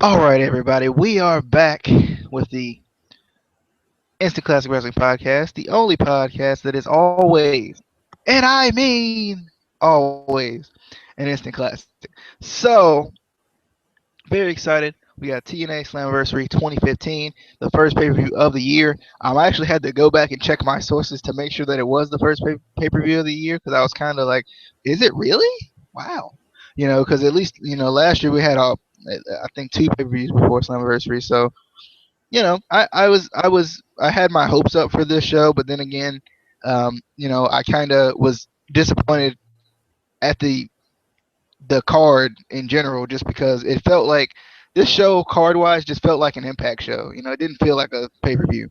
All right, everybody, we are back with the Instant Classic Wrestling Podcast, the only podcast that is always, and I mean always, an instant classic. So, very excited. We got TNA Slammiversary 2015, the first pay per view of the year. I actually had to go back and check my sources to make sure that it was the first pay per view of the year because I was kind of like, is it really? Wow. Because at least, last year we had, I think, two pay per views before Slammiversary. So, I had my hopes up for this show, but then again, I kind of was disappointed at the card in general, just because it felt like this show card wise just felt like an Impact show. It didn't feel like a pay per view.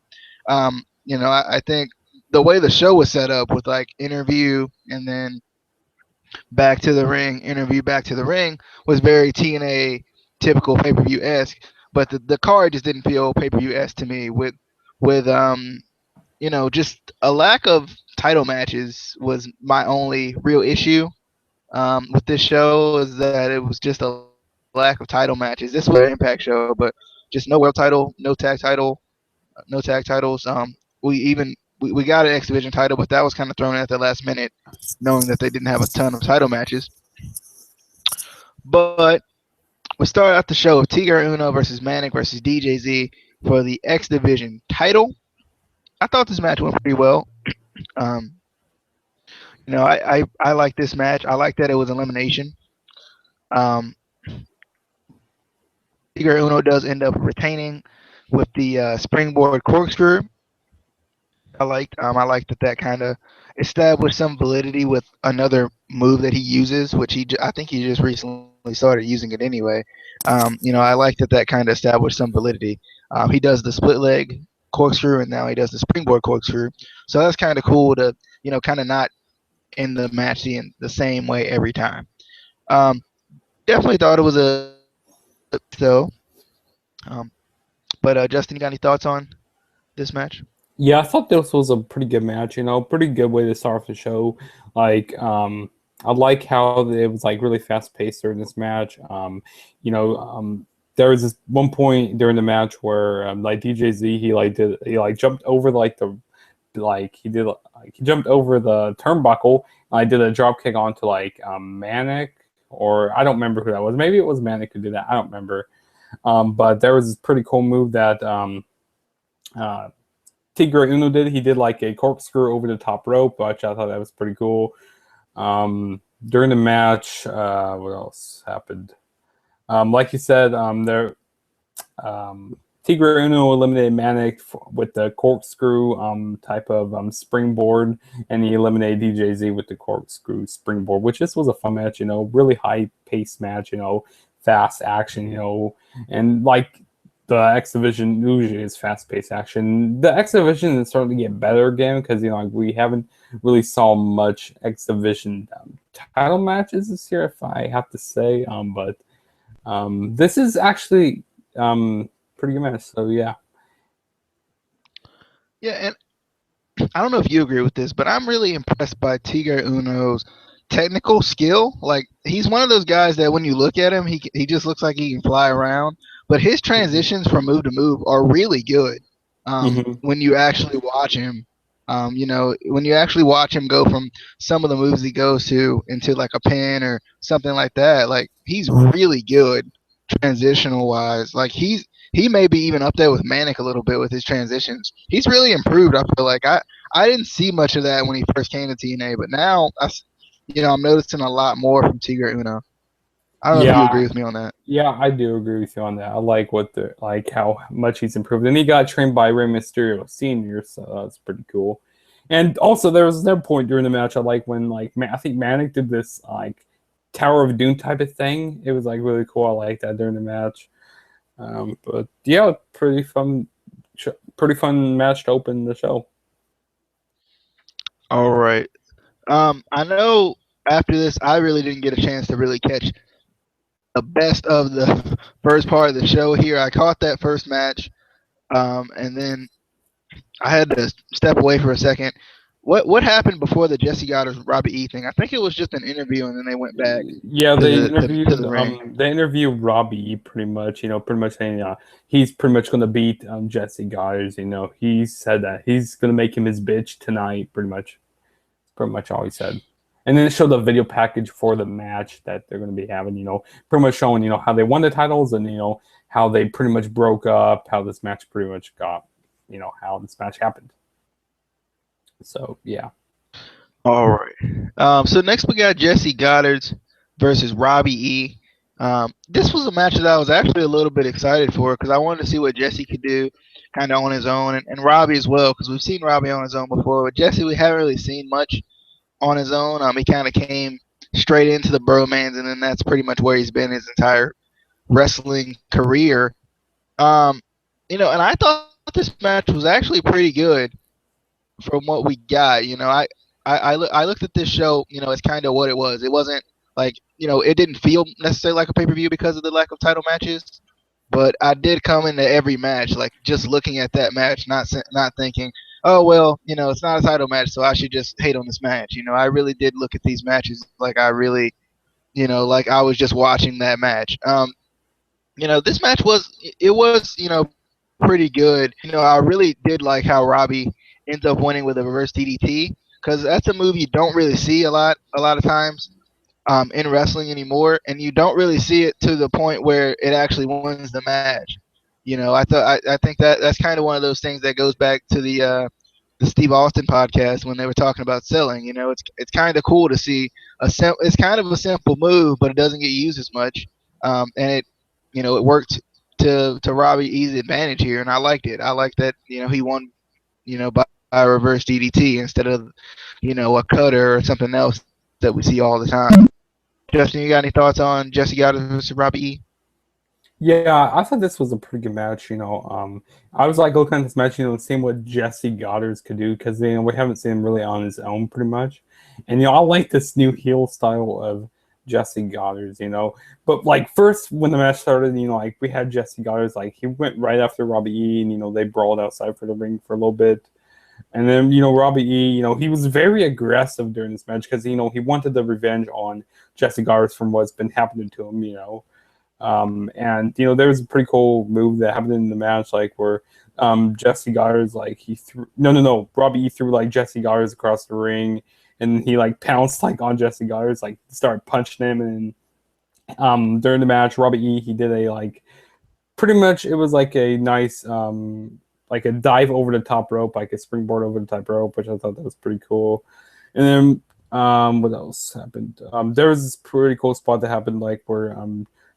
I think the way the show was set up with like interview and then back to the ring, interview back to the ring was very TNA typical pay per view esque. But the card just didn't feel pay per view esque to me with just a lack of title matches was my only real issue with this show is that it was just a lack of title matches. This was an Impact show, but just no world title, no tag titles. We got an X Division title, but that was kind of thrown in at the last minute, knowing that they didn't have a ton of title matches. But we start out the show with Tigre Uno versus Manic versus DJZ for the X Division title. I thought this match went pretty well. Um, I like this match. I like that it was elimination. Um, Tigre Uno does end up retaining with the springboard corkscrew. I liked that kind of established some validity with another move that he uses, which I think he just recently started using it anyway. I like that kind of established some validity. He does the split leg corkscrew, and now he does the springboard corkscrew. So that's kind of cool to kind of not in the match the same way every time. Um, Definitely thought it was a though. But Justin, you got any thoughts on this match? Yeah, I thought this was a pretty good match. Pretty good way to start off the show. Like, I like how it was like really fast paced during this match. There was this one point during the match where like DJZ he jumped over he jumped over the turnbuckle. I did a drop kick onto Manic, or I don't remember who that was. Maybe it was Manic who did that. I don't remember. But there was this pretty cool move that Tigre Uno did. He did like a corkscrew over the top rope, which I thought that was pretty cool. During the match, what else happened? Like you said, Tigre Uno eliminated Manic with the corkscrew type of springboard, and he eliminated DJZ with the corkscrew springboard, which this was a fun match, really high-paced match, fast action, and like the X Division usually is fast-paced action. The X Division is starting to get better again because we haven't really saw much X Division title matches this year, if I have to say. But this is actually pretty good match. So yeah. Yeah, and I don't know if you agree with this, but I'm really impressed by Tigre Uno's technical skill. Like he's one of those guys that when you look at him, he just looks like he can fly around. But his transitions from move to move are really good. When you actually watch him, when you actually watch him go from some of the moves he goes to into like a pin or something like that, like he's really good transitional wise. Like he may be even up there with Manic a little bit with his transitions. He's really improved. I feel like I didn't see much of that when he first came to TNA, but now I'm noticing a lot more from Tigre Uno. I don't know if you agree Yeah, with me on that. yeah, I do agree with you on that. I like how much he's improved, and he got trained by Rey Mysterio Senior, so that's pretty cool. And also, there was another point during the match I like when I think Manic did this Tower of Doom type of thing. It was like really cool. I like that during the match. But yeah, pretty fun match to open the show. All right. I know after this, I really didn't get a chance to really catch the best of the first part of the show here. I caught that first match, and then I had to step away for a second what happened before the Jesse Goddard Robbie E thing? I think it was just an interview, and then they went back Yeah, to they the interviewed ring. they interviewed Robbie pretty much, pretty much saying he's pretty much going to beat Jesse Goddard. He said that he's going to make him his bitch tonight. Pretty much all he said. And then it showed the video package for the match that they're going to be having. Pretty much showing how they won the titles and how they pretty much broke up, how this match pretty much got, how this match happened. So yeah. All right. So next we got Jesse Goddard versus Robbie E. This was a match that I was actually a little bit excited for because I wanted to see what Jesse could do kind of on his own, and Robbie as well, because we've seen Robbie on his own before. But Jesse, we haven't really seen much on his own. He kind of came straight into the bromans, and then that's pretty much where he's been his entire wrestling career. And I thought this match was actually pretty good from what we got. I looked at this show, as kind of what it was. It wasn't like, it didn't feel necessarily like a pay-per-view because of the lack of title matches. But I did come into every match, like just looking at that match, not thinking, oh, well, it's not a title match, so I should just hate on this match. I really did look at these matches like I really, like I was just watching that match. This match was pretty good. I really did like how Robbie ends up winning with a reverse DDT because that's a move you don't really see a lot of times in wrestling anymore, and you don't really see it to the point where it actually wins the match. I think that's kind of one of those things that goes back to the Steve Austin podcast when they were talking about selling. It's kind of cool to see it's kind of a simple move, but it doesn't get used as much, and it worked to Robbie E's advantage here, and I liked it. I liked that he won by a reverse DDT instead of a cutter or something else that we see all the time. Justin, you got any thoughts on Jesse Goddard versus Robbie E? Yeah, I thought this was a pretty good match. I was like looking at this match, seeing what Jesse Goddard could do because we haven't seen him really on his own pretty much, and I like this new heel style of Jesse Goddard. But like first when the match started, like we had Jesse Goddard, like he went right after Robbie E, and they brawled outside for the ring for a little bit. And then, Robbie E, he was very aggressive during this match because, he wanted the revenge on Jesse Goddard from what's been happening to him, and, there was a pretty cool move that happened in the match, like where Jesse Goddard's like he threw Robbie E threw like Jesse Goddard's across the ring, and he like pounced like on Jesse Goddard's, like started punching him, and during the match, Robbie E, he did a like pretty much it was like a nice like a dive over the top rope, like a springboard over the top rope, which I thought that was pretty cool. And then what else happened? There was this pretty cool spot that happened, like where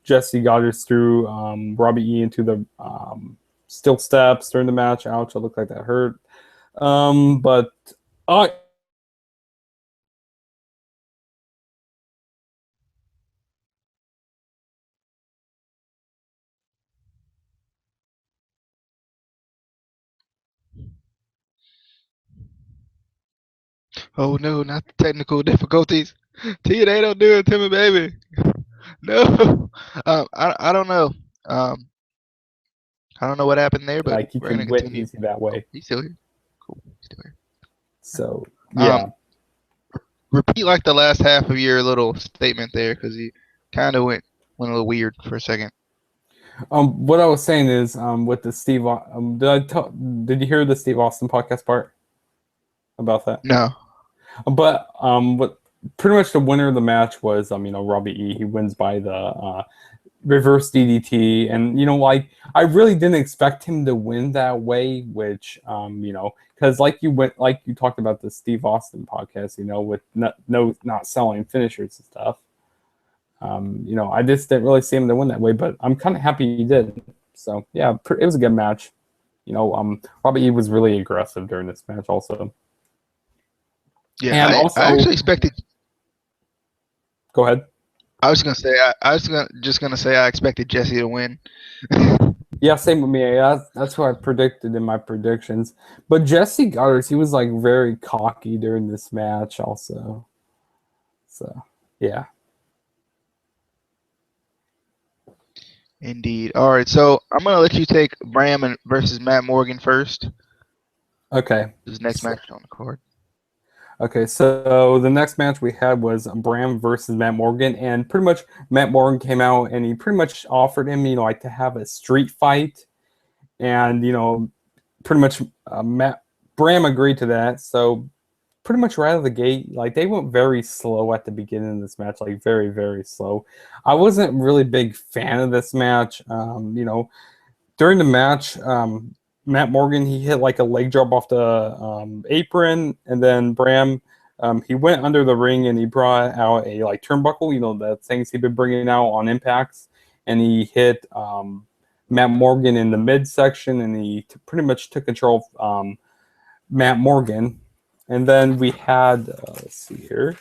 Jesse Goddard threw Robbie E into the steel steps during the match. Ouch, it looked like that hurt. But Oh no, not the technical difficulties. Tia, they don't do it to me, baby. No. I don't know. Um, I don't know what happened there, but like you we're gonna can win continue. easy that Oh, way. he's still here. Cool, he's still here. So yeah. Repeat like the last half of your little statement there, because you kind of went a little weird for a second. What I was saying is, with the Steve, did you hear the Steve Austin podcast part about that? No. But what pretty much the winner of the match was, Robbie E. He wins by the reverse DDT, and like I really didn't expect him to win that way, which because like you talked about the Steve Austin podcast, with not selling finishers and stuff. I just didn't really see him to win that way, but I'm kind of happy he did. So yeah, it was a good match. Robbie E was really aggressive during this match, also. Yeah, and also, I actually expected. Go ahead. I was gonna say just gonna say I expected Jesse to win. Yeah, same with me. That's what I predicted in my predictions. But Jesse Goddard, he was like very cocky during this match, also. So yeah. Indeed. All right, so I'm gonna let you take Bram versus Matt Morgan first. Okay. This next match on the card. Okay, so the next match we had was Bram versus Matt Morgan, and pretty much Matt Morgan came out and he pretty much offered him, like to have a street fight, and pretty much Matt Bram agreed to that. So pretty much right out of the gate, like they went very slow at the beginning of this match, like very very slow. I wasn't really big fan of this match. During the match, Matt Morgan he hit like a leg drop off the apron, and then Bram he went under the ring and he brought out a like turnbuckle, the things he'd been bringing out on impacts, and he hit Matt Morgan in the midsection, and he pretty much took control of Matt Morgan. And then we had let's see here.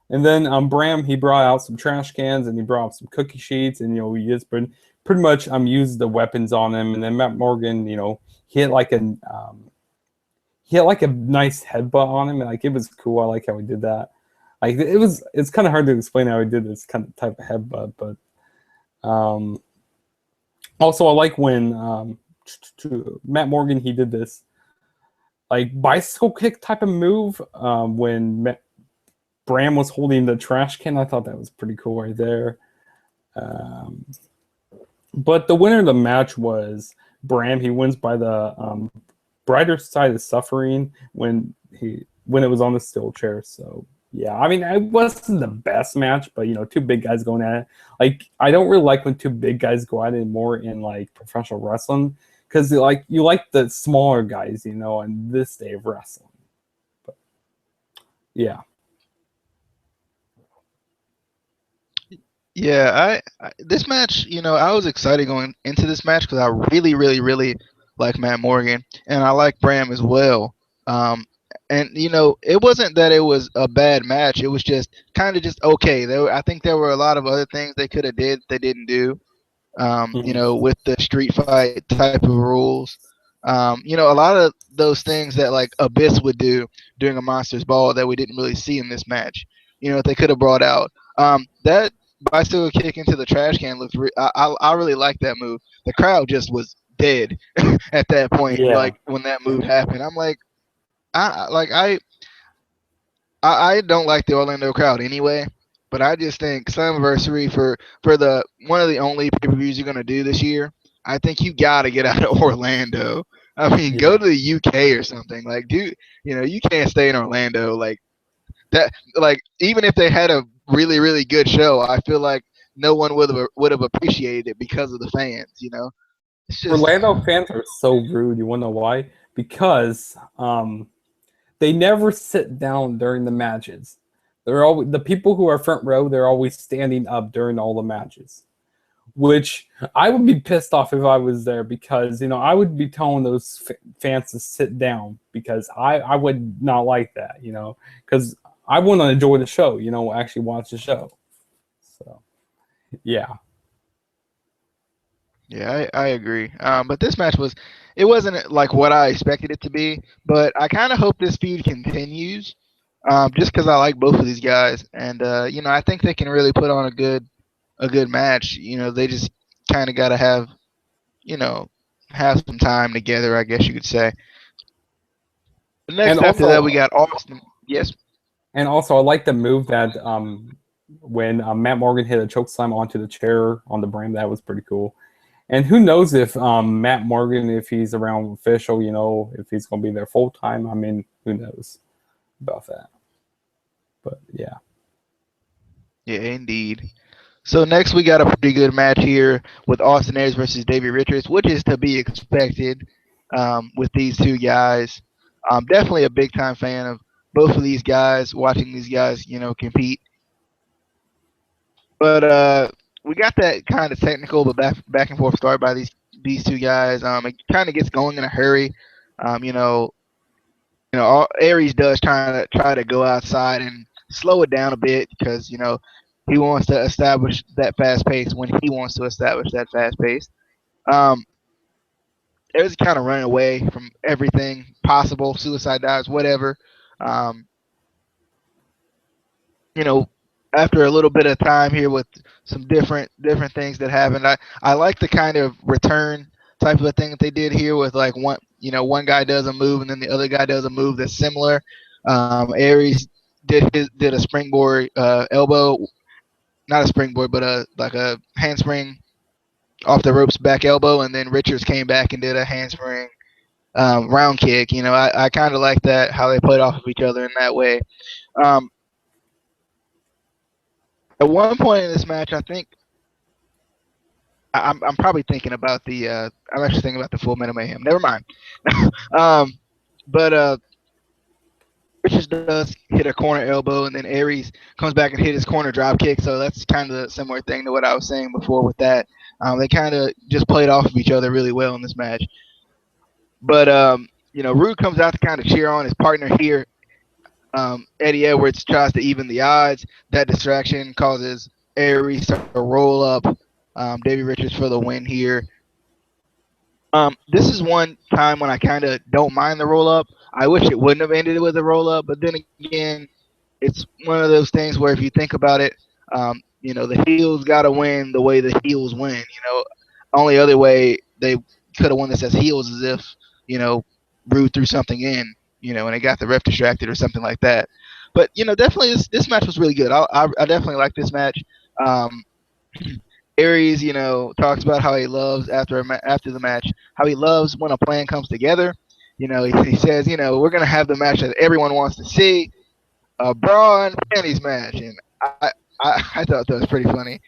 And then Bram he brought out some trash cans and he brought out some cookie sheets, and he just pretty much used the weapons on him. And then Matt Morgan, he hit like a nice headbutt on him. Like it was cool. I like how he did that. Like it's kind of hard to explain how he did this kind of type of headbutt, but also I like when Matt Morgan he did this like bicycle kick type of move when Bram was holding the trash can. I thought that was pretty cool right there. But the winner of the match was Bram. He wins by the brighter side of suffering when it was on the steel chair. So yeah, I mean, it wasn't the best match, but two big guys going at it. Like I don't really like when two big guys go at it more in like professional wrestling, because you like the smaller guys, on this day of wrestling. But yeah. Yeah, this match, I was excited going into this match because I really, really, really like Matt Morgan, and I like Bram as well. And it wasn't that it was a bad match; it was just kind of just okay. I think there were a lot of other things they could have did they didn't do. With the street fight type of rules. A lot of those things that like Abyss would do during a Monsters Ball that we didn't really see in this match. They could have brought out. That bicycle kick into the trash can looked. I really like that move. The crowd just was dead at that point. Yeah. Like when that move happened, I'm like, I don't like the Orlando crowd anyway. But I just think Slammiversary for the one of the only pay-per-views you're gonna do this year, I think you gotta get out of Orlando. I mean, go to the UK or something. Like, dude, you can't stay in Orlando like that. Like, even if they had a really really good show, I feel like no one would have appreciated it because of the fans. It's just Orlando fans are so rude. You want to know why? Because they never sit down during the matches. They're always the people who are front row. They're always standing up during all the matches, which I would be pissed off if I was there, because I would be telling those fans to sit down, because I would not like that, because I want to enjoy the show, actually watch the show. So yeah. Yeah, I agree. But this match it wasn't like what I expected it to be. But I kind of hope this feud continues, just because I like both of these guys, and I think they can really put on a good match. They just kind of got to have some time together, I guess you could say. Next after that, we got Austin. Yes. And also, I like the move that when Matt Morgan hit a choke slam onto the chair on the Bram. That was pretty cool. And who knows if Matt Morgan, if he's around official, if he's going to be there full time. I mean, who knows about that? But yeah. Yeah, indeed. So next we got a pretty good match here with Austin Aries versus Davey Richards, which is to be expected with these two guys. I'm definitely a big time fan of both of these guys, watching these guys, compete. But we got that kind of technical but back and forth start by these two guys. It kind of gets going in a hurry. Aries does try to go outside and slow it down a bit because he wants to establish that fast pace when he wants to establish that fast pace. Aries kind of running away from everything possible, suicide dives, whatever. Um, After a little bit of time here with some different things that happened, I like the kind of return type of a thing that they did here with like one guy does a move and then the other guy does a move that's similar. Aries did a springboard elbow, not a springboard, but a like a handspring off the ropes back elbow, and then Richards came back and did a handspring round kick. I kind of like that how they played off of each other in that way. Um, at one point in this match, I think I'm probably thinking about the I'm actually thinking about the Full Metal Mayhem. Never mind. um, but Richards does hit a corner elbow, and then Aries comes back and hit his corner drop kick. So that's kind of a similar thing to what I was saying before with that. They kind of just played off of each other really well in this match. But Roode comes out to kind of cheer on his partner here. Eddie Edwards tries to even the odds. That distraction causes Aries to roll up Davey Richards for the win here. This is one time when I kind of don't mind the roll up. I wish it wouldn't have ended with a roll up, but then again, it's one of those things where if you think about it, the heels got to win the way the heels win. Only other way they could have won this as heels is if Roode threw something in, and they got the ref distracted or something like that. But definitely this match was really good. I definitely like this match. Um, Aries, talks about how he loves after the match, how he loves when a plan comes together. He says, we're gonna have the match that everyone wants to see, a bra and panties match, and I thought that was pretty funny,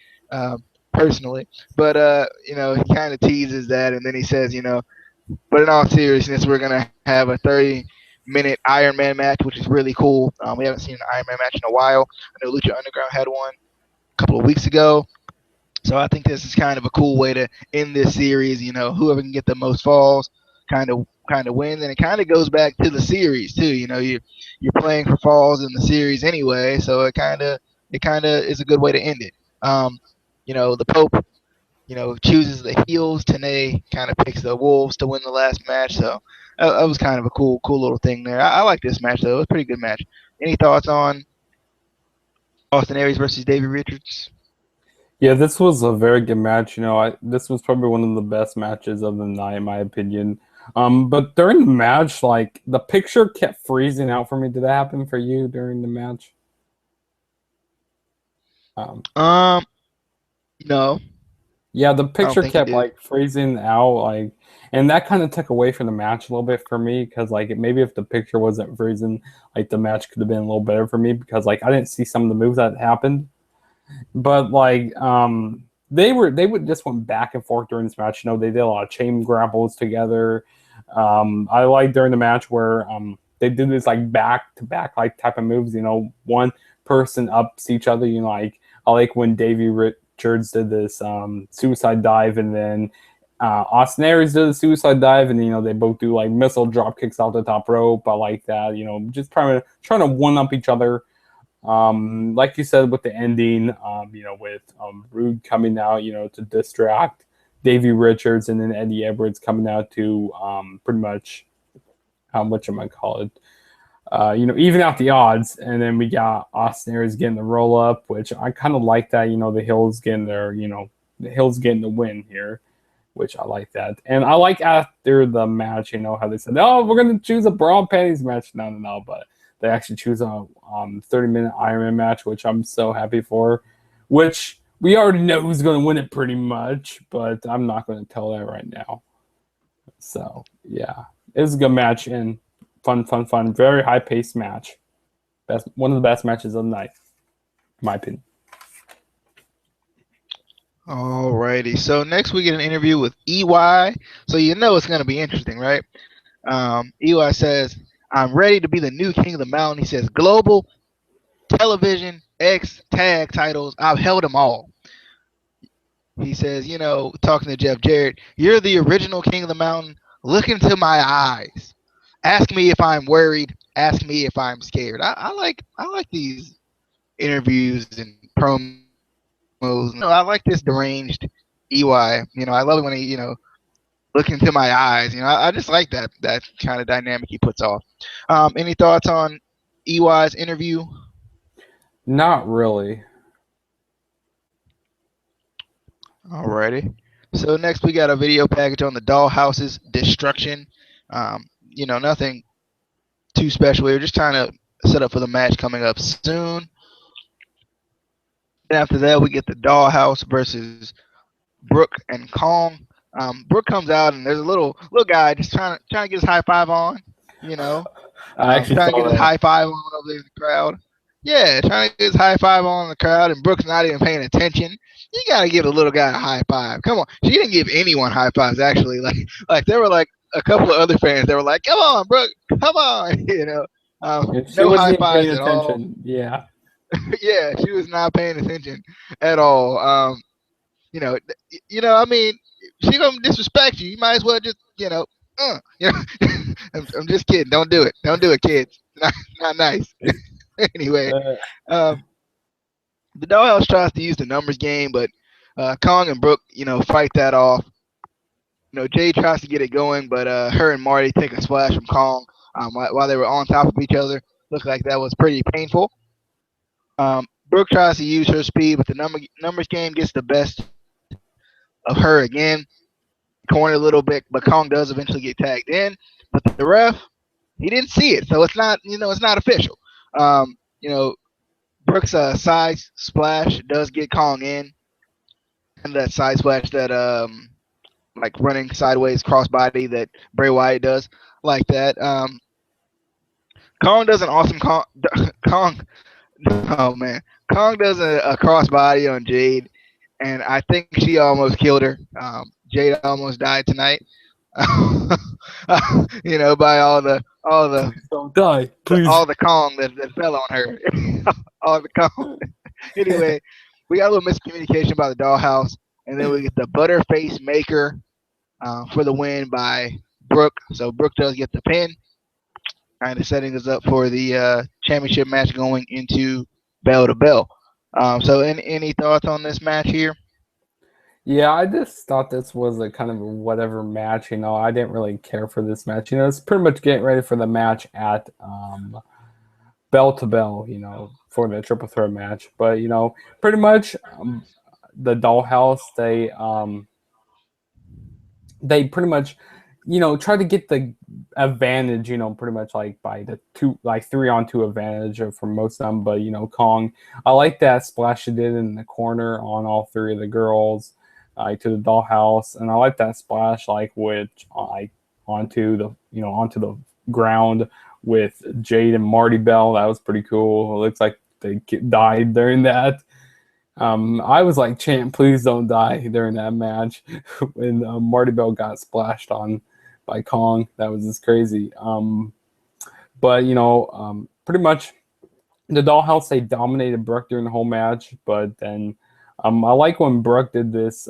personally. But he kind of teases that, and then he says, but in all seriousness, we're gonna have a 30-minute Iron Man match, which is really cool. We haven't seen an Iron Man match in a while. I know Lucha Underground had one a couple of weeks ago. So I think this is kind of a cool way to end this series. Whoever can get the most falls kind of wins, and it kind of goes back to the series too. You're playing for falls in the series anyway, so it kind of is a good way to end it. The Pope, chooses the heels. Tenay kind of picks the Wolves to win the last match. So that was kind of a cool little thing there. I like this match though. It was a pretty good match. Any thoughts on Austin Aries versus Davey Richards? Yeah, this was a very good match. This was probably one of the best matches of the night, in my opinion. But during the match, like the picture kept freezing out for me. Did that happen for you during the match? Um, no, Yeah, the I don't picture think it kept did. like freezing out, and that kind of took away from the match a little bit for me because like maybe if the picture wasn't freezing, like the match could have been a little better for me because like I didn't see some of the moves that happened. But like they would just went back and forth during this match. They did a lot of chain grapples together. I like during the match where they did this like back to back like type of moves. One person ups each other. Like I like when Davey Richards did this suicide dive, and then Austin Aries did a suicide dive, and they both do like missile drop kicks off the top rope. I like that. Just trying to one up each other. Like you said with the ending, with Roode coming out, to distract Davey Richards, and then Eddie Edwards coming out to pretty much what you might call it, even out the odds. And then we got Austin Aries getting the roll up, which I kind of like that. The Hills getting the win here, which I like that. And I like after the match, how they said, "Oh, we're gonna choose a bra and panties match." No, but they actually choose a 30-minute Ironman match, which I'm so happy for. Which we already know who's going to win it pretty much, but I'm not going to tell that right now. So yeah, it was a good match and fun. Very high-paced match. One of the best matches of the night, in my opinion. Alrighty. So next we get an interview with EY. So it's going to be interesting, right? EY says, "I'm ready to be the new king of the mountain." He says, "Global, television, X, tag titles. I've held them all." He says, talking to Jeff Jarrett, "You're the original king of the mountain. Look into my eyes. Ask me if I'm worried. Ask me if I'm scared." I like these interviews and promos. I like this deranged EY. I love it when he, look into my eyes. I just like that kind of dynamic he puts off. Any thoughts on EY's interview? Not really. Alrighty. So next we got a video package on the Dollhouse's destruction. Nothing too special. We were just trying to set up for the match coming up soon. Then after that, we get the Dollhouse versus Brooke and Kong. Brooke comes out and there's a little guy just trying to get his high five on, you know, I actually trying to get saw his that. high five on over there in the crowd. Yeah, trying to get his high five on in the crowd, and Brooke's not even paying attention. You gotta give the little guy a high five. Come on, she didn't give anyone high fives actually. Like there were like a couple of other fans that were like, "Come on, Brooke, come on," And she no high wasn't even paying fives at all. attention. Yeah. Yeah, she was not paying attention at all. You know, I mean, she gonna disrespect you. You might as well just, you know. I'm just kidding. Don't do it. Don't do it, kids. Not nice. Anyway, Uh, um, the Dollhouse tries to use the numbers game, but Kong and Brooke, fight that off. Jay tries to get it going, but her and Marty take a splash from Kong while they were on top of each other. Looked like that was pretty painful. Brooke tries to use her speed, but the numbers game gets the best of her again. Corner a little bit, but Kong does eventually get tagged in. But the ref, he didn't see it, so it's not official. Um, you know, Brooks' side splash does get Kong in, and that side splash that like running sideways crossbody that Bray Wyatt does, like that. Kong does an awesome Kong. Oh man, Kong does a crossbody on Jade, and I think she almost killed her. Jade almost died tonight. By Please don't die. Please. all the Kong that fell on her. All the Kong. Anyway, we got a little miscommunication about the Dollhouse, and then we get the Butterface Maker for the win by Brooke. So Brooke does get the pin, kind of setting us up for the championship match going into bell to bell. So any thoughts on this match here? Yeah, I just thought this was a kind of a whatever match. I didn't really care for this match. It's pretty much getting ready for the match at bell to bell. For the triple threat match. But pretty much the Dollhouse they pretty much try to get the advantage. Pretty much like by the 3-on-2 advantage for most of them. But Kong, I like that splash she did in the corner on all three of the girls. To the Dollhouse, and I like that splash, onto the ground with Jade and Marty Bell. That was pretty cool. It looks like they died during that. I was like, "Champ, please don't die" during that match when Marty Bell got splashed on by Kong. That was just crazy. But pretty much the Dollhouse, they dominated Brooke during the whole match, but then. I like when Brooke did this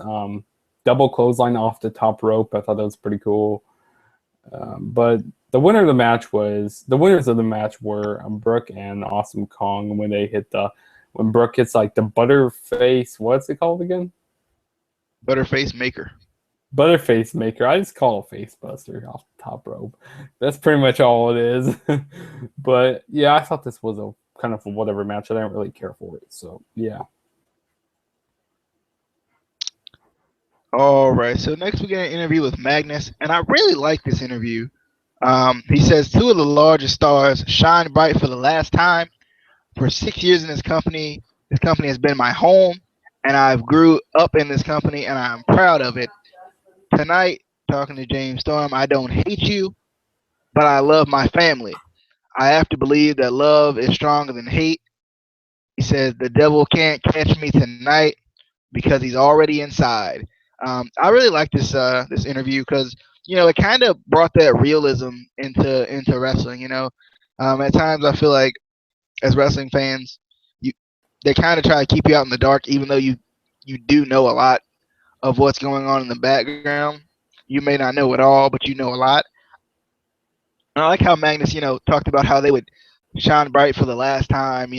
double clothesline off the top rope. I thought that was pretty cool. But the winners of the match were Brooke and Awesome Kong when Brooke hits like the Butterface. What's it called again? Butterface Maker. Butterface Maker. I just call it Face Buster off the top rope. That's pretty much all it is. But yeah, I thought this was a kind of a whatever match. I didn't really care for it. So yeah. All right. So next we get an interview with Magnus, and I really like this interview. He says two of the largest stars shine bright for the last time. For 6 years in this company has been my home, and I've grew up in this company, and I'm proud of it. Tonight, talking to James Storm, I don't hate you, but I love my family. I have to believe that love is stronger than hate. He says the devil can't catch me tonight because he's already inside. I really like this interview because it kind of brought that realism into wrestling. At times I feel like as wrestling fans, you they kind of try to keep you out in the dark, even though you do know a lot of what's going on in the background. You may not know it all, but you know a lot. And I like how Magnus, talked about how they would shine bright for the last time,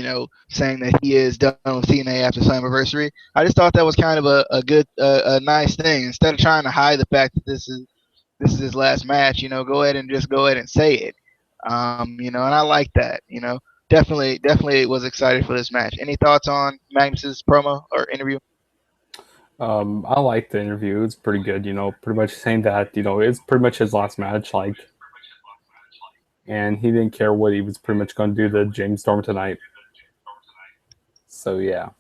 saying that he is done with TNA after Slammiversary. I just thought that was kind of a good, a nice thing. Instead of trying to hide the fact that this is his last match, go ahead and say it. And I like that. Definitely was excited for this match. Any thoughts on Magnus's promo or interview? I liked the interview. It's pretty good. Pretty much saying that it's pretty much his last match. Like and he didn't care what he was pretty much going to do to James Storm tonight. So yeah.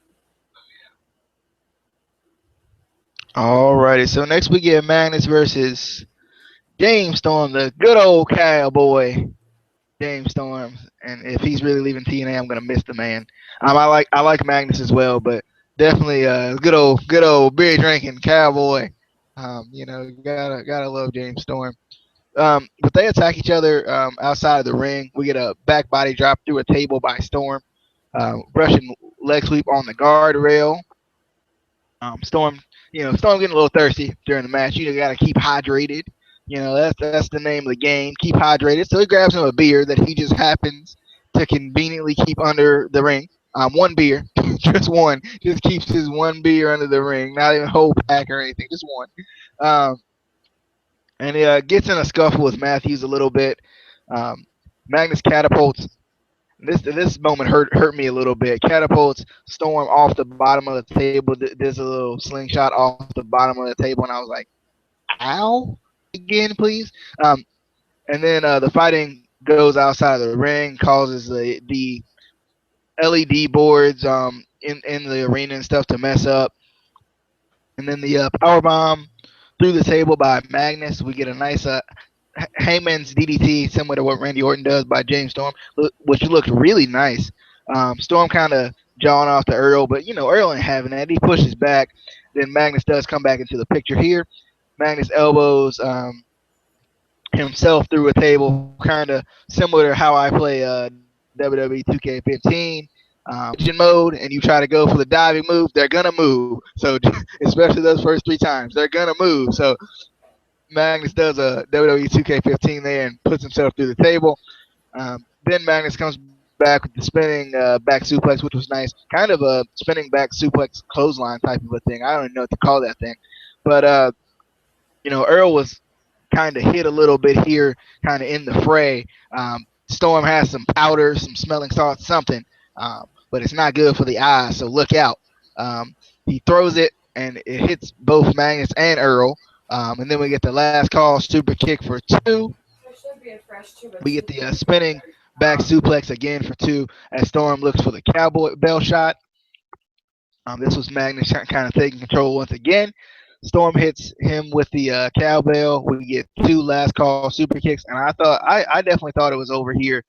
Alrighty, so next we get Magnus versus James Storm, the good old cowboy. James Storm, and if he's really leaving TNA, I'm gonna miss the man. I like Magnus as well, but definitely good old beer drinking cowboy. Gotta love James Storm. But they attack each other outside of the ring. We get a back body drop through a table by Storm, Russian leg sweep on the guardrail. Storm, Storm getting a little thirsty during the match. You got to keep hydrated. That's the name of the game. Keep hydrated. So he grabs him a beer that he just happens to conveniently keep under the ring. One beer, just one. Just keeps his one beer under the ring. Not even a whole pack or anything. Just one. Um, and he gets in a scuffle with Matthews a little bit. Um, Magnus catapults. This moment hurt me a little bit. Catapults Storm off the bottom of the table. There's a little slingshot off the bottom of the table, and I was like, "Ow!" Again, please. Um, and then the fighting goes outside of the ring, causes the LED boards in the arena and stuff to mess up, and then the power bomb through the table by Magnus. We get a nice Heyman's DDT, similar to what Randy Orton does by James Storm, which looked really nice. Storm kind of jawing off to Earl, but Earl ain't having that. He pushes back. Then Magnus does come back into the picture here. Magnus elbows himself through a table, kind of similar to how I play WWE 2K15. Engine mode, and you try to go for the diving move, they're gonna move. So especially those first 3 times, they're gonna move. So Magnus does a WWE 2K15 there and puts himself through the table. Then Magnus comes back with the spinning back suplex, which was nice. Kind of a spinning back suplex clothesline type of a thing. I don't even know what to call that thing. But, Earl was kind of hit a little bit here, kind of in the fray. Storm has some powder, some smelling salts, something. But it's not good for the eyes, so look out. He throws it, and it hits both Magnus and Earl. And then we get the last call, super kick for 2. We get the spinning back suplex again for 2 as Storm looks for the cowboy bell shot. This was Magnus kind of taking control once again. Storm hits him with the cowbell. We get 2 last call super kicks, and I definitely thought it was over here,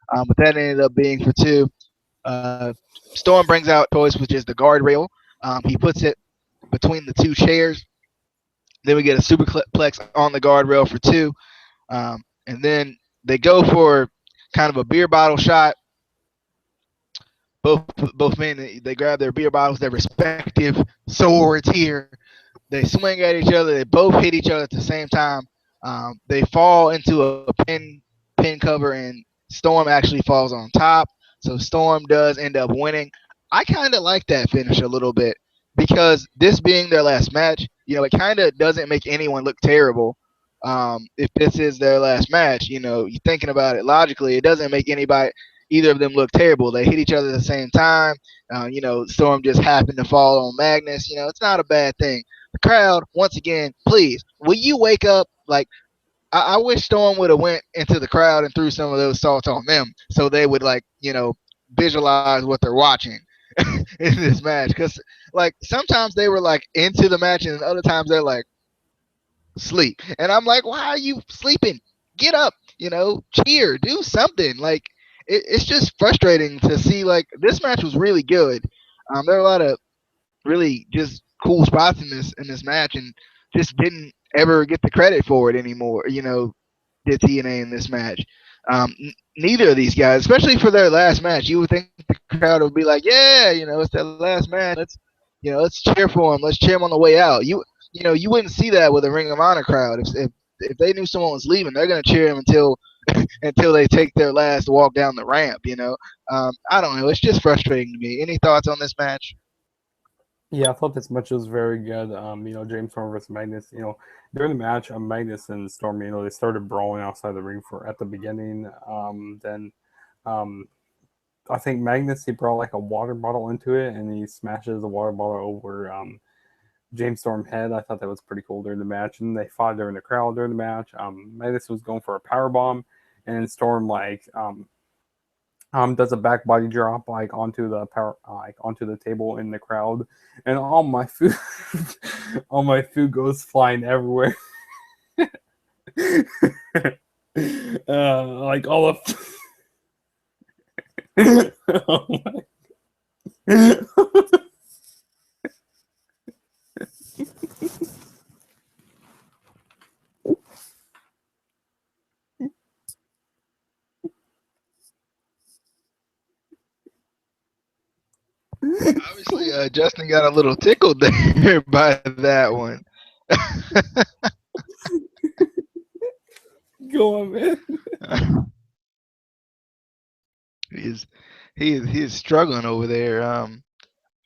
but that ended up being for 2. Storm brings out toys, which is the guardrail. He puts it between the 2 chairs. Then we get a superplex on the guardrail for 2. And then they go for kind of a beer bottle shot. Both men, they grab their beer bottles, their respective swords here. They swing at each other. They both hit each other at the same time. They fall into a pin cover, and Storm actually falls on top. So Storm does end up winning. I kind of like that finish a little bit because this being their last match, it kind of doesn't make anyone look terrible. If this is their last match, you're thinking about it logically, it doesn't make either of them look terrible. They hit each other at the same time. Storm just happened to fall on Magnus. It's not a bad thing. The crowd, once again, please, will you wake up? Like, I wish Storm would have went into the crowd and threw some of those salts on them so they would visualize what they're watching in this match. Because sometimes they were into the match, and other times they're sleep. And I'm like, why are you sleeping? Get up, cheer, do something. It's just frustrating to see. This match was really good. There are a lot of really just cool spots in this match, and just didn't ever get the credit for it anymore. Did TNA in this match? Neither of these guys, especially for their last match, you would think the crowd would be like, yeah, it's their last match. Let's cheer for them. Let's cheer them on the way out. You wouldn't see that with a Ring of Honor crowd. If they knew someone was leaving, they're gonna cheer them until they take their last walk down the ramp. I don't know. It's just frustrating to me. Any thoughts on this match? Yeah, I thought this match was very good. James Storm versus Magnus. During the match, Magnus and Storm, they started brawling outside the ring at the beginning. Then, I think Magnus, he brought like a water bottle into it, and he smashes the water bottle over James Storm head. I thought that was pretty cool during the match, and they fought during the crowd during the match. Magnus was going for a power bomb, and then Storm does a back body drop onto the table in the crowd, and all my food all my food goes flying everywhere. Like all of oh my. Obviously, Justin got a little tickled there by that one. Go on, man. he's he's struggling over there. I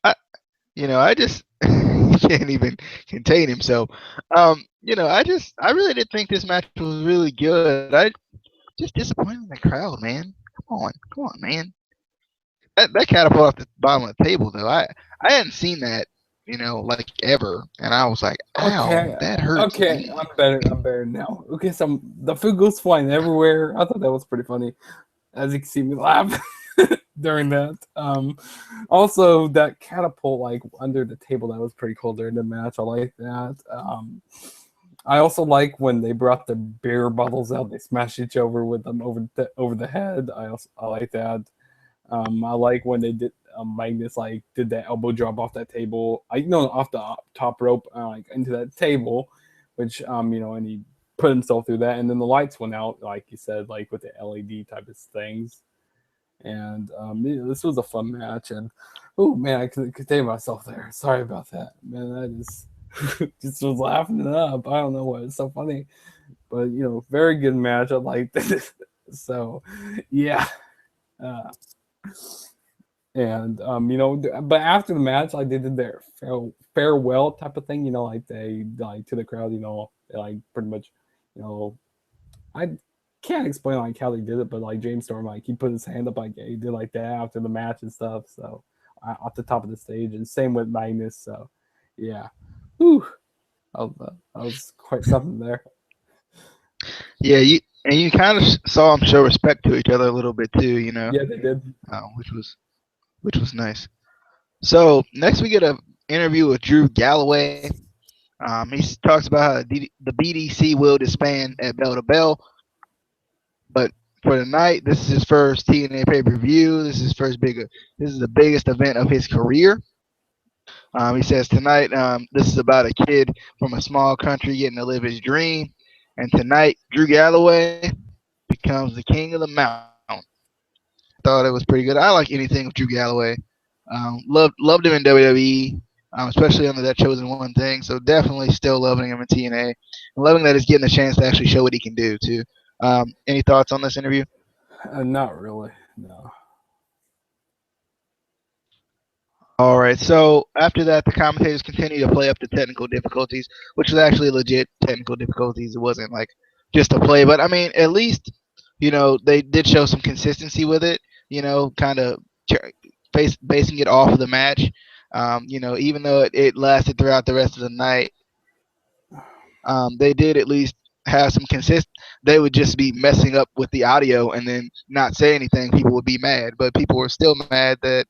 I just he can't even contain himself. I really did think this match was really good. I just disappointed in the crowd, man. Come on, man. That catapult off the bottom of the table though. I hadn't seen that, like ever, and I was like, ow, Okay, that hurts okay, me. I'm better. I'm better now. Okay, so the food goes flying everywhere. I thought that was pretty funny. As you can see me laugh during that. Also, that catapult like under the table, that was pretty cool during the match. I like that. I also like when they brought the beer bottles out. They smashed each over with them over the head. I like that. I like when they did Magnus like did that elbow drop off that table. I know off the top rope like into that table, which and he put himself through that, and then the lights went out like you said, like with the LED type of things. And this was a fun match, and oh man, I couldn't contain myself there. Sorry about that, man. I just just was laughing it up. I don't know why it's so funny, but very good match. I liked it. So yeah. Uh, and but after the match, like they did their farewell type of thing, like they like to the crowd, they like pretty much, you know, I can't explain like how they did it, but like James Storm, like he put his hand up, like he did like that after the match and stuff. So off the top of the stage, and same with Magnus. So yeah, whew, that was quite something there. Yeah, you kind of saw them show respect to each other a little bit too, Yeah, they did. which was nice. So next we get a interview with Drew Galloway. He talks about how the BDC will disband at Bell to Bell, but for the night, this is his first TNA pay per view. This is the biggest event of his career. He says tonight, this is about a kid from a small country getting to live his dream, and tonight, Drew Galloway becomes the king of the mountain. Thought it was pretty good. I like anything with Drew Galloway. Loved him in WWE, especially under that Chosen One thing. So definitely still loving him in TNA, and loving that he's getting a chance to actually show what he can do too. Any thoughts on this interview? Not really. No. All right. So after that, the commentators continue to play up the technical difficulties, which was actually legit technical difficulties. It wasn't like just a play, but I mean, at least they did show some consistency with it. Kind of basing it off of the match. Even though it lasted throughout the rest of the night, they did at least have some consist. They would just be messing up with the audio and then not say anything. People would be mad, but people were still mad that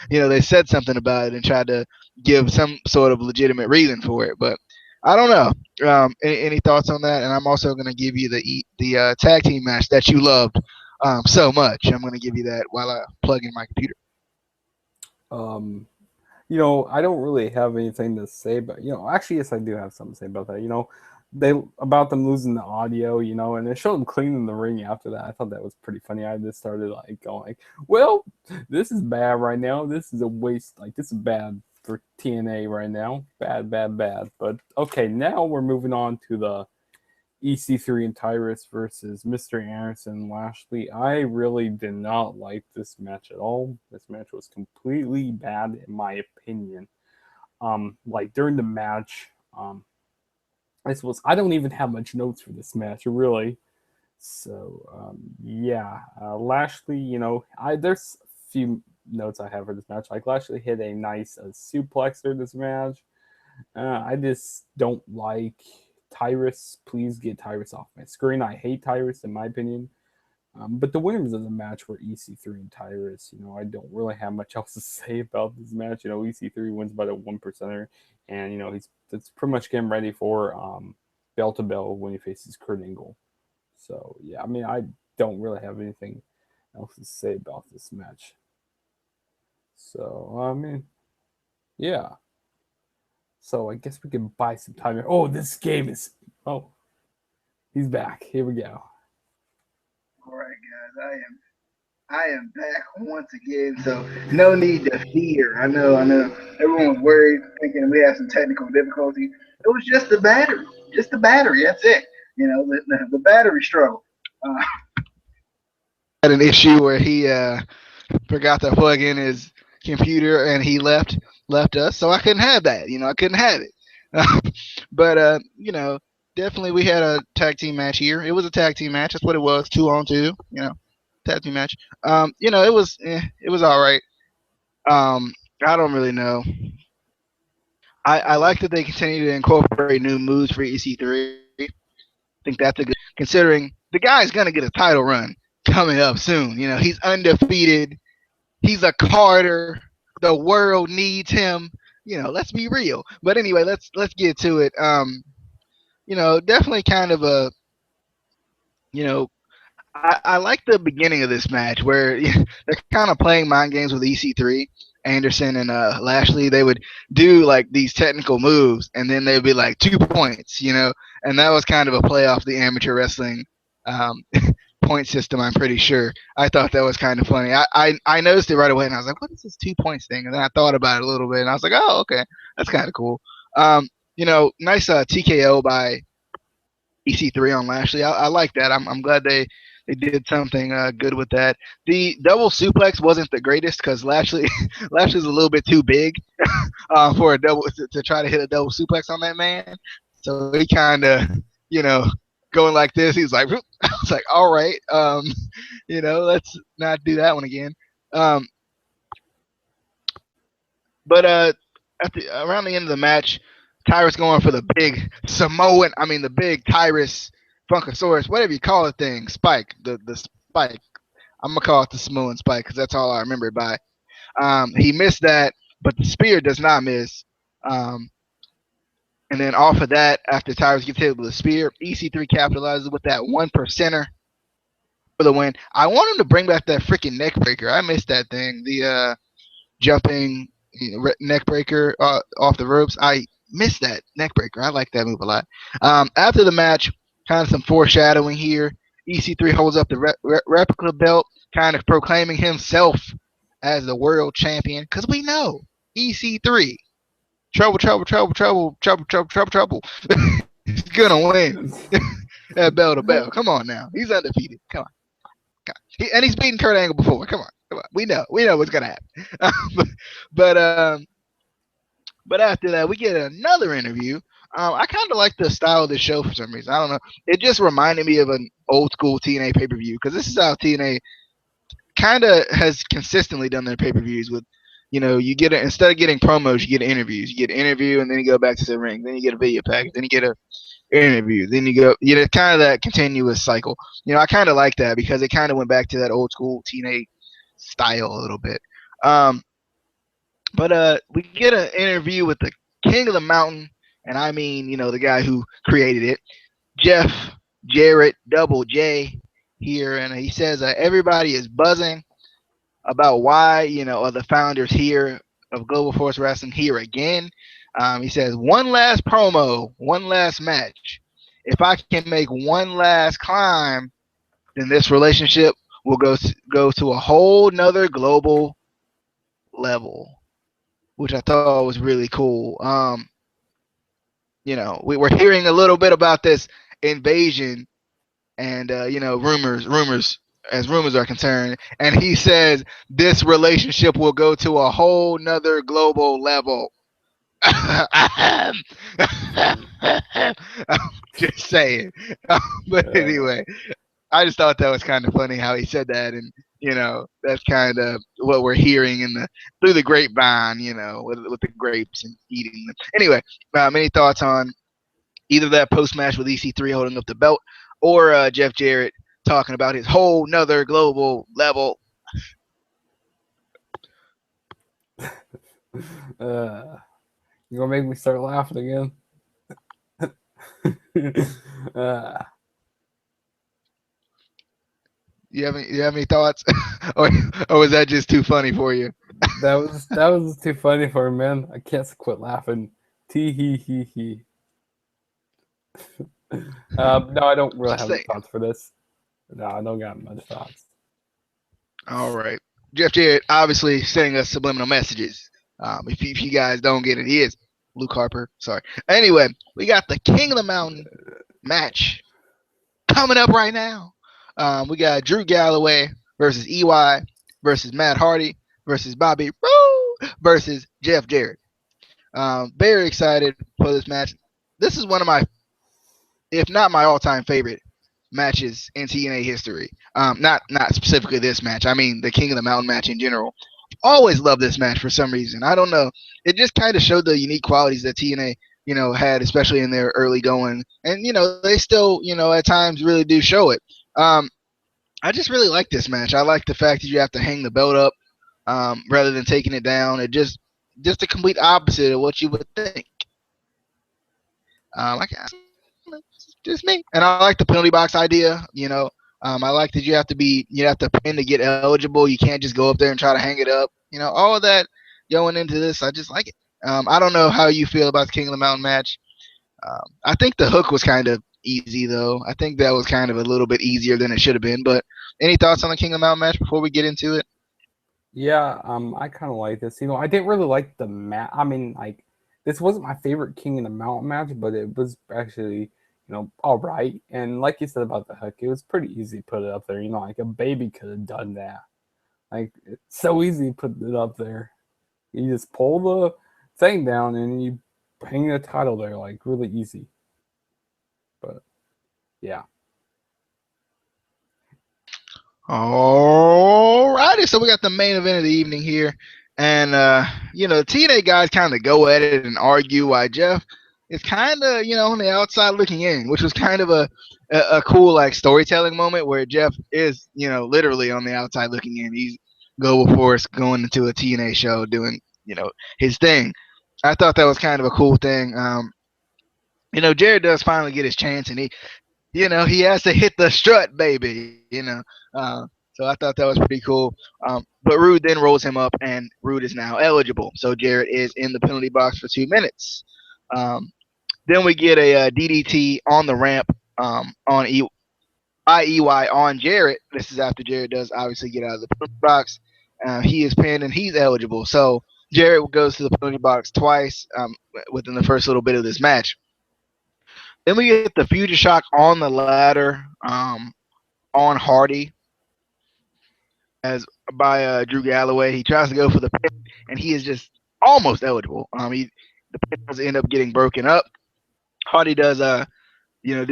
they said something about it and tried to give some sort of legitimate reason for it. But I don't know. Any thoughts on that? And I'm also going to give you the tag team match that you loved so much. I'm going to give you that while I plug in my computer. Um, I don't really have anything to say, but actually, yes, I do have something to say about that. They about them losing the audio, and they showed them cleaning the ring after that. I thought that was pretty funny. I just started like going, like, well, this is bad right now. This is a waste. Like this is bad for TNA right now. Bad, bad, bad. But okay, now we're moving on to the EC3 and Tyrus versus Mr. Anderson and Lashley. I really did not like this match at all. This match was completely bad in my opinion. Like during the match, I don't even have much notes for this match, really. So yeah, Lashley, there's a few notes I have for this match. Like Lashley hit a nice suplex during this match. I just don't like Tyrus. Please get Tyrus off my screen. I hate Tyrus, in my opinion. But the winners of the match were EC3 and Tyrus. I don't really have much else to say about this match. EC3 wins by the 1%er, and it's pretty much getting ready for bell to bell when he faces Kurt Angle. So yeah, I mean, I don't really have anything else to say about this match. So I mean, yeah. So I guess we can buy some time here. Oh, this game is. Oh, he's back. Here we go. All right, guys, I am back once again, so no need to fear. I know everyone was worried, thinking we had some technical difficulty. It was just the battery. That's it. The battery struggle. Had an issue where he forgot to plug in his computer and he left us, so I couldn't have that. I couldn't have it. But definitely we had a tag team match here. It was a tag team match. That's what it was, 2-on-2. Tag team match. It was all right. I don't really know. I like that they continue to incorporate new moves for EC3. I think that's a good, considering the guy's gonna get a title run coming up soon. He's undefeated. He's a Carter. The world needs him. Let's be real. But anyway, let's get to it. Definitely kind of a you know I like the beginning of this match where they're kind of playing mind games with EC3, Anderson, and Lashley. They would do like these technical moves, and then they'd be like 2 points, and that was kind of a play off the amateur wrestling um, point system. I'm pretty sure. I thought that was kind of funny. I noticed it right away, and I was like, "What is this 2 points thing?" And then I thought about it a little bit, and I was like, "Oh, okay, that's kind of cool." Nice TKO by EC3 on Lashley. I like that. I'm glad they did something good with that. The double suplex wasn't the greatest because Lashley's a little bit too big for a double to try to hit a double suplex on that man. So he kind of going like this. He was like, I was like, all right, let's not do that one again. Um, but around the end of the match, Tyrus going for the big Samoan. I mean, the big Tyrus Funkasaurus, whatever you call the thing, spike. The spike. I'm gonna call it the Samoan spike because that's all I remember it by. He missed that, but the spear does not miss. Um, and then off of that, after Tyrus gets hit with the spear, EC3 capitalizes with that 1%er for the win. I want him to bring back that freaking neck breaker. I missed that thing. The jumping neck breaker off the ropes. I missed that neck breaker. I like that move a lot. After the match, kind of some foreshadowing here. EC3 holds up the replica belt, kind of proclaiming himself as the world champion. Because we know EC3, trouble, trouble, trouble, trouble, trouble, trouble, trouble, trouble. He's gonna win at bell to bell. Come on now, he's undefeated. Come on. And he's beaten Kurt Angle before. Come on. We know what's gonna happen. but but after that, we get another interview. I kind of like the style of the show for some reason. I don't know. It just reminded me of an old school TNA pay per view because this is how TNA kind of has consistently done their pay per views. With you get it instead of getting promos, you get interviews. You get an interview, and then you go back to the ring. Then you get a video package. Then you get a interview. Then you go. Kind of that continuous cycle. I kind of like that because it kind of went back to that old school TNA style a little bit. But we get an interview with the king of the mountain, and I mean, the guy who created it, Jarrett, Double J, here, and he says everybody is buzzing about why are the founders here of Global Force Wrestling here again. He says one last promo, one last match. If I can make one last climb, then this relationship will go to a whole nother global level, which I thought was really cool. We were hearing a little bit about this invasion and rumors as rumors are concerned, and he says this relationship will go to a whole nother global level. I'm just saying. But anyway, I just thought that was kind of funny how he said that, and that's kind of what we're hearing through the grapevine, with the grapes and eating them. Anyway, any thoughts on either that post match with EC3 holding up the belt, or Jeff Jarrett talking about his whole nother global level. uh, you're gonna make me start laughing again. uh, You have any thoughts, or was that just too funny for you? that was too funny for me, man. I can't quit laughing. Tee hee hee hee. No, I don't really Just have any saying. thoughts for this. No, I don't got much thoughts. All right. Jeff Jarrett obviously sending us subliminal messages. If you guys don't get it, he is Luke Harper. Sorry. Anyway, we got the King of the Mountain match coming up right now. We got Drew Galloway versus EY versus Matt Hardy versus Bobby Roode versus Jeff Jarrett. Very excited for this match. This is one of my, if not my all-time favorite matches in TNA history. Not specifically this match. I mean the King of the Mountain match in general. Always loved this match for some reason. I don't know. It just kind of showed the unique qualities that TNA had, especially in their early going, and they still at times really do show it. Um, I just really like this match. I like the fact that you have to hang the belt up rather than taking it down. It just the complete opposite of what you would think. I just me. And I like the penalty box idea. I like that you have to pin to get eligible. You can't just go up there and try to hang it up. All of that going into this, I just like it. I don't know how you feel about the King of the Mountain match. I think the hook was kind of easy though. I think that was kind of a little bit easier than it should have been. But any thoughts on the King of the Mountain match before we get into it? Yeah, I kind of like this. I didn't really like the match. I mean, like, this wasn't my favorite King in the Mountain match, but it was actually, all right. And like you said about the hook, it was pretty easy to put it up there. Like a baby could have done that. Like, it's so easy to put it up there. You just pull the thing down and you hang the title there, like, really easy. But yeah. Alrighty, so we got the main event of the evening here, and the TNA guys kind of go at it and argue why Jeff is kind of on the outside looking in, which was kind of a cool like storytelling moment where Jeff is literally on the outside looking in. He's Global Force going into a TNA show doing his thing. I thought that was kind of a cool thing. Jarrett does finally get his chance, and he has to hit the strut, baby. So I thought that was pretty cool. But Roode then rolls him up, and Roode is now eligible. So Jarrett is in the penalty box for 2 minutes. Um, then we get a DDT on the ramp on by EY on Jarrett. This is after Jarrett does obviously get out of the penalty box. He is pinned, and he's eligible. So Jarrett goes to the penalty box twice within the first little bit of this match. Then we get the Future Shock on the ladder on Hardy as by Drew Galloway. He tries to go for the pin, and he is just almost eligible. The pin does end up getting broken up. Hardy does do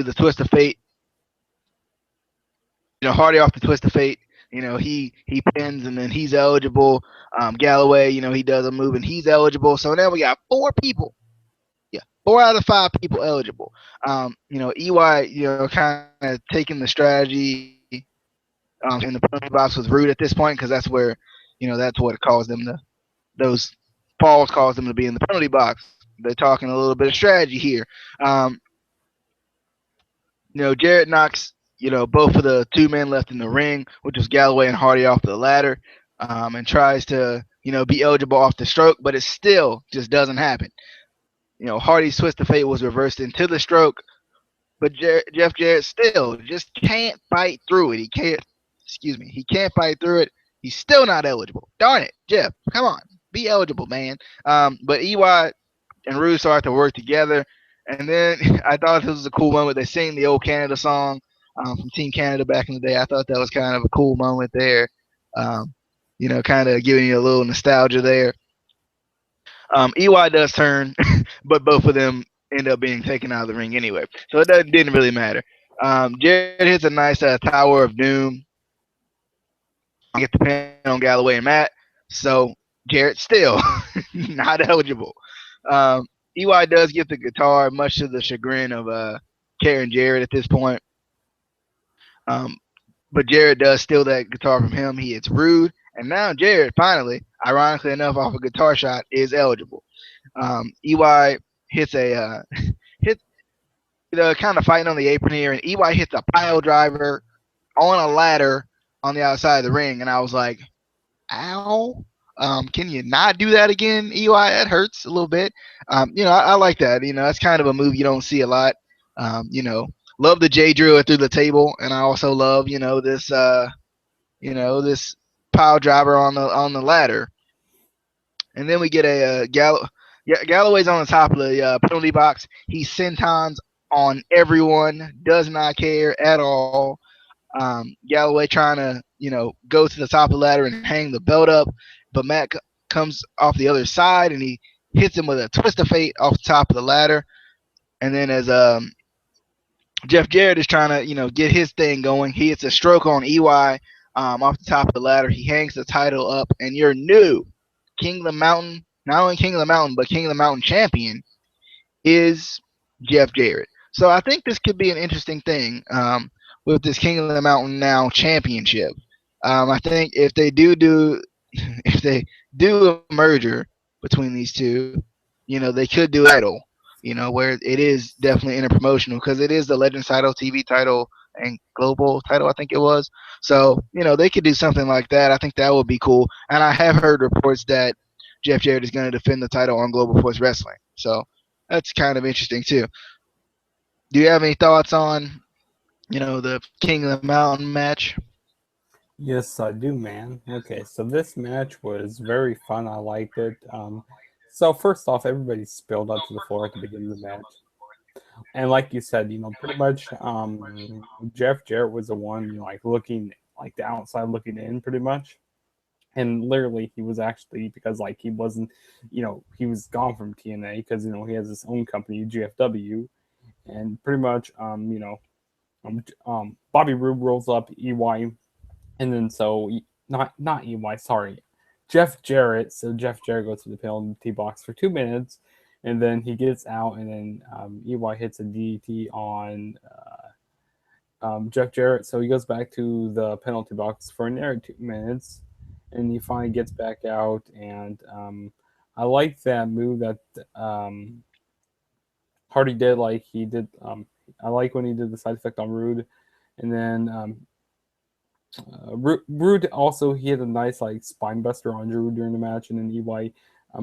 the twist of fate. Hardy off the twist of fate. He pins and then he's eligible. Galloway, he does a move and he's eligible. So now we got 4 people. Yeah, 4 out of 5 people eligible. EY, kind of taking the strategy in the penalty box with Roode at this point because that's where, that's what caused them to, those falls caused them to be in the penalty box. They're talking a little bit of strategy here. Jarrett knocks, both of the 2 men left in the ring, which was Galloway and Hardy off the ladder, and tries to, be eligible off the stroke, but it still just doesn't happen. Hardy's twist of fate was reversed into the stroke, but Jeff Jarrett still just can't fight through it. He can't fight through it. He's still not eligible. Darn it, Jeff, come on, be eligible, man. But EY and Roode start to work together, and then I thought this was a cool moment. They sing the old Canada song from Team Canada back in the day. I thought that was kind of a cool moment there. Kind of giving you a little nostalgia there. EY does turn, but both of them end up being taken out of the ring anyway. So it didn't really matter. Jarrett hits a nice Tower of Doom. Get the pin on Galloway and Matt. So Jarrett still not eligible. EY does get the guitar, much to the chagrin of Karen Jarrett at this point. but Jarrett does steal that guitar from him. He hits Roode, and now Jarrett finally, ironically enough, off a guitar shot, is eligible. EY hits a hit kind of fighting on the apron here, and EY hits a pile driver on a ladder on the outside of the ring, and I was like, "Ow." Can you not do that again, EY? That hurts a little bit. I like that. That's kind of a move you don't see a lot. Love the J Drew through the table, and I also love this pile driver on the ladder. And then we get a Galloway's on the top of the penalty box. He sentons on everyone, does not care at all. Galloway trying to go to the top of the ladder and hang the belt up, but Matt comes off the other side and he hits him with a twist of fate off the top of the ladder. And then as Jeff Jarrett is trying to get his thing going, he hits a stroke on EY off the top of the ladder. He hangs the title up, and your new King of the Mountain, not only King of the Mountain, but King of the Mountain champion is Jeff Jarrett. So I think this could be an interesting thing with this King of the Mountain now championship. I think if they do a merger between these two, they could do a title, where it is definitely interpromotional because it is the Legends title, TV title, and global title, I think it was. So, they could do something like that. I think that would be cool. And I have heard reports that Jeff Jarrett is going to defend the title on Global Force Wrestling. So that's kind of interesting too. Do you have any thoughts on, the King of the Mountain match? Yes, I do, man. Okay, so this match was very fun. I liked it. So first off, everybody spilled out to the floor at the beginning of the match, and like you said, pretty much, Jeff Jarrett was the one, like looking like the outside looking in, pretty much. And literally, he was actually because like he wasn't, he was gone from TNA because he has his own company, GFW, and pretty much, Bobby Roode rolls up EY, and then so not EY, sorry, Jeff Jarrett. So Jeff Jarrett goes to the penalty box for 2 minutes, and then he gets out, and then EY hits a DDT on Jeff Jarrett. So he goes back to the penalty box for another 2 minutes, and he finally gets back out. And I like that move that Hardy did. Like he did. I like when he did the side effect on Roode, and then Roode also he had a nice like spine buster on Roode during the match, and then EY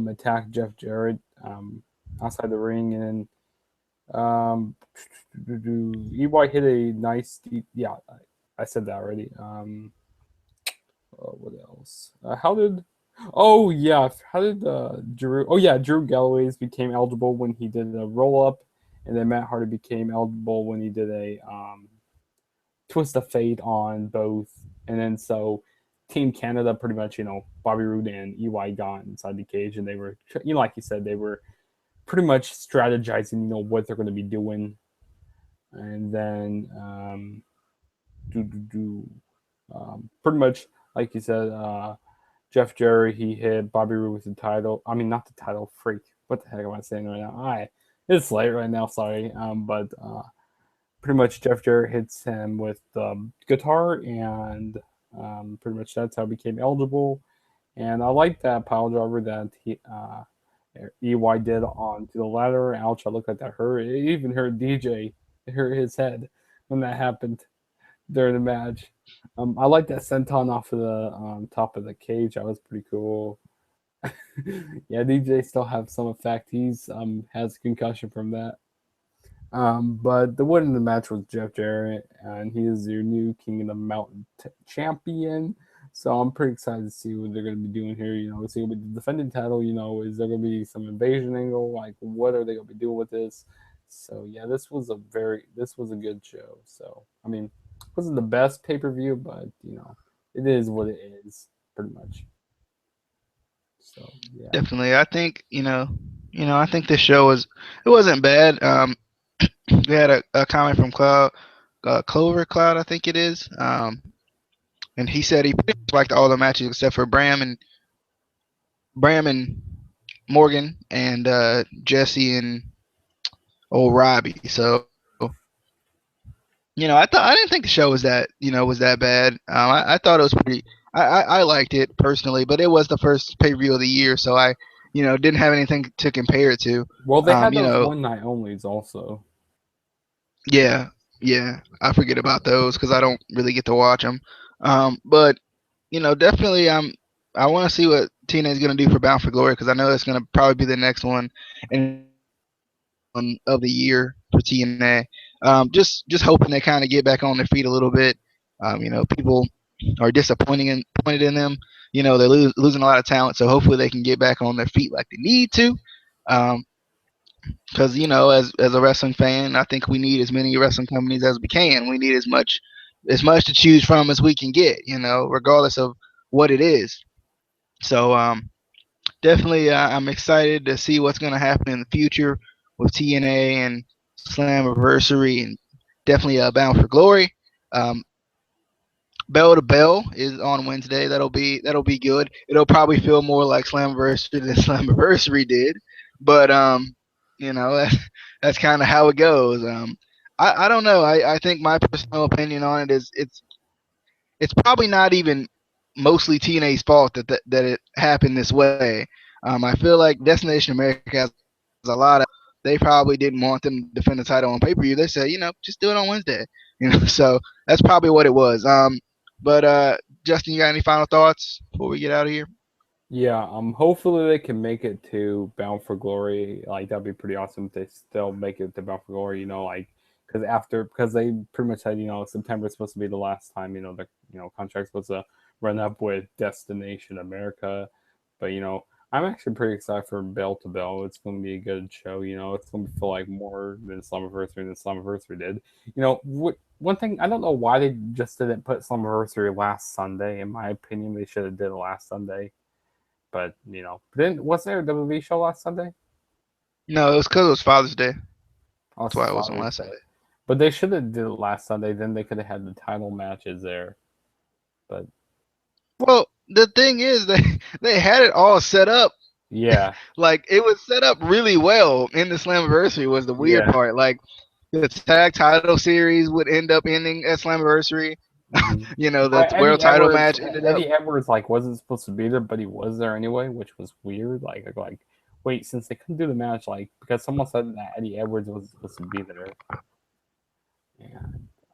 attacked Jeff Jarrett outside the ring, and then EY hit a nice yeah, I said that already. What else? How did? Oh yeah, how did Drew? Oh yeah, Drew Galloway's became eligible when he did a roll up, and then Matt Hardy became eligible when he did a twist of fate on both, and then so Team Canada pretty much Bobby Roode and EY got inside the cage, and they were like you said, they were pretty much strategizing what they're going to be doing, and then pretty much like you said, Jeff Jarrett he hit Bobby Roode with the title. I mean, not the title, freak. What the heck am I saying right now? It's late right now, sorry. But pretty much Jeff Jarrett hits him with the guitar, and pretty much that's how he became eligible. And I like that pile driver that EY did onto the ladder. Ouch, I looked like that hurt. It even hurt DJ. It hurt his head when that happened during the match. I like that senton off of the top of the cage. That was pretty cool. Yeah, DJ still have some effect. He's has concussion from that. But the win in the match was Jeff Jarrett, and he is your new King of the Mountain champion. So I'm pretty excited to see what they're going to be doing here. Is he going to be defending title? Is there going to be some invasion angle? Like, what are they going to be doing with this? So yeah, this was a good show. So I mean, it wasn't the best pay per view, but it is what it is, pretty much. So yeah, Definitely. I think I think this show it wasn't bad. We had a comment from Clover Cloud, I think it is. And he said he pretty much liked all the matches except for Bram and Morgan and Jesse and old Robbie. So I didn't think the show was that bad. I thought it was pretty. I liked it personally, but it was the first pay per view of the year, so I didn't have anything to compare it to. Well, they had You those know, one night onlys also. yeah, yeah, I forget about those because I don't really get to watch them. But definitely, I want to see what TNA is going to do for Bound for Glory because I know it's going to probably be the next one, and it's going to be the last one of the year for TNA. Just hoping they kind of get back on their feet a little bit. People are disappointed in them. They're losing a lot of talent, so hopefully they can get back on their feet like they need to. Um, because as a wrestling fan, I think we need as many wrestling companies as we can. We need as much to choose from as we can get. Regardless of what it is. So definitely, I'm excited to see what's going to happen in the future with TNA and Slammiversary, and definitely Bound for Glory. Um, Bell to Bell is on Wednesday. That'll be good. It'll probably feel more like Slammiversary than Slammiversary did, but that's kind of how it goes. I don't know. I think my personal opinion on it is it's probably not even mostly TNA's fault that it happened this way. I feel like Destination America has a lot of they probably didn't want them to defend the title on pay per view. They said, just do it on Wednesday. So that's probably what it was. But Justin, you got any final thoughts before we get out of here? Yeah, hopefully they can make it to Bound for Glory. Like that'd be pretty awesome if they still make it to Bound for Glory. Like because they pretty much said September is supposed to be the last time the contract's supposed to run up with Destination America, but I'm actually pretty excited for Bell to Bell. It's going to be a good show. It's going to feel like more than Slammiversary did. One thing I don't know why they just didn't put Slammiversary last Sunday. In my opinion, they should have did it last Sunday. But then was there a WWE show last Sunday? No, it was because it was Father's Day. Oh, That's why it wasn't Father's last Day. Sunday. But they should have did it last Sunday. Then they could have had the title matches there. But Well, the thing is, they had it all set up. yeah, Like it was set up really well in the Slammiversary was the weird yeah. part. Like the tag title series would end up ending at Slammiversary. Mm-hmm. The world title match ended up. Eddie Edwards wasn't supposed to be there, but he was there anyway, which was weird. Like wait, since they couldn't do the match, because someone said that Eddie Edwards was supposed to be there. Yeah,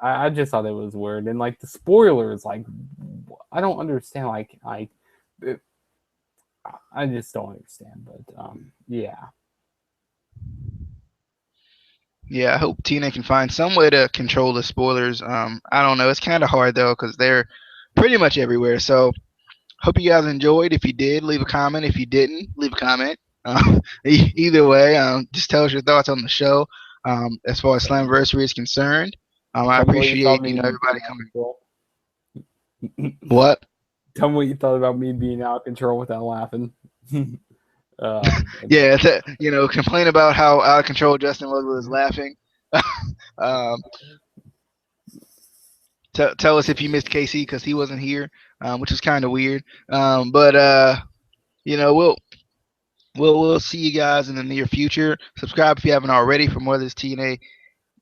I just thought it was weird, and the spoilers, I don't understand. It, I just don't understand. But yeah, Yeah, I hope Tina can find some way to control the spoilers. I don't know. It's kind of hard though because they're pretty much everywhere. So hope you guys enjoyed. If you did, leave a comment. If you didn't, leave a comment. Either way, just tell us your thoughts on the show. As far as Slammiversary is concerned, I tell me what you thought appreciate of me everybody being out of coming. control. What? Tell me what you thought about me being out of control without laughing. Yeah, complain about how out of control Justin was laughing. um, tell us if you missed Casey because he wasn't here, which is kind of weird. But we'll see you guys in the near future. Subscribe if you haven't already for more of this TNA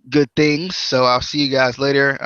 good things. So I'll see you guys later.